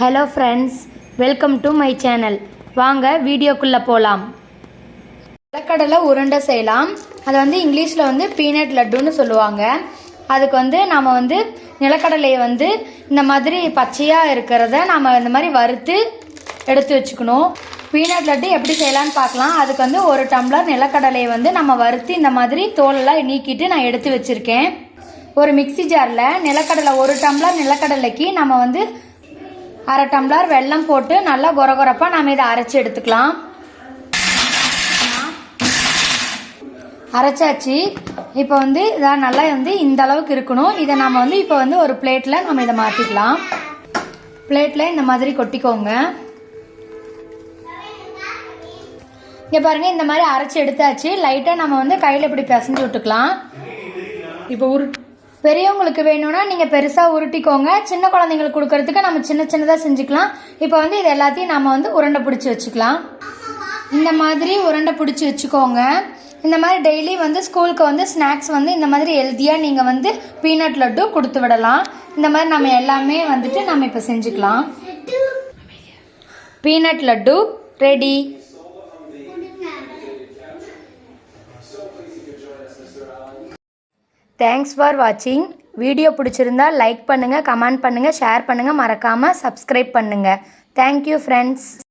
Hello friends, welcome to my channel. வாங்க வீடியோக்குள்ளே போகலாம். நிலக்கடலை உருண்டை செய்யலாம். அதை இங்கிலீஷில் பீனட் லட்டுன்னு சொல்லுவாங்க. அதுக்கு நாம் நிலக்கடலையை இந்த மாதிரி பச்சையாக இருக்கிறத நாம் இந்த மாதிரி வறுத்து எடுத்து வச்சுக்கணும். பீனட் லட்டு எப்படி செய்யலான்னு பார்க்கலாம். அதுக்கு ஒரு டம்ளர் நிலக்கடலையை நம்ம வறுத்து இந்த மாதிரி தோலெல்லாம் நீக்கிட்டு நான் எடுத்து வச்சுருக்கேன். ஒரு மிக்சி ஜாரில் நிலக்கடலை, ஒரு டம்ளர் நிலக்கடலைக்கு நம்ம அரை டம்ளர் வெல்லம் போட்டு நல்லா கொரகொரப்பாக நம்ம இதை அரைச்சி எடுத்துக்கலாம். அரைச்சாச்சு. இப்போ இதான் நல்லா இந்த அளவுக்கு இருக்கணும். இதை நம்ம இப்போ ஒரு பிளேட்டில் நம்ம இதை மாற்றிக்கலாம். பிளேட்டில் இந்த மாதிரி கொட்டிக்கோங்க. இங்கே பாருங்கள், இந்த மாதிரி அரைச்சி எடுத்தாச்சு. லைட்டாக நம்ம கையில் இப்படி பிசைஞ்சு விட்டுக்கலாம். இப்போ பெரியவங்களுக்கு வேணும்னா நீங்கள் பெருசாக உருட்டிக்கோங்க. சின்ன குழந்தைங்களுக்கு கொடுக்கறதுக்கு நம்ம சின்ன சின்னதாக செஞ்சுக்கலாம். இப்போ இது எல்லாத்தையும் நம்ம உருண்டை பிடிச்சி வச்சுக்கலாம். இந்த மாதிரி உருண்டை பிடிச்சி வச்சுக்கோங்க. இந்த மாதிரி டெய்லி ஸ்கூலுக்கு ஸ்நாக்ஸ் இந்த மாதிரி ஹெல்த்தியாக நீங்கள் பீனட் லட்டு கொடுத்து விடலாம். இந்த மாதிரி நம்ம எல்லாமே நம்ம இப்போ செஞ்சுக்கலாம். Peanut laddu ready. Thanks for வாட்சிங். வீடியோ பிடிச்சிருந்தா லைக் பண்ணுங்கள், கமெண்ட் பண்ணுங்கள், ஷேர் பண்ணுங்கள், மறக்காமல் சப்ஸ்கிரைப் பண்ணுங்கள். Thank you friends.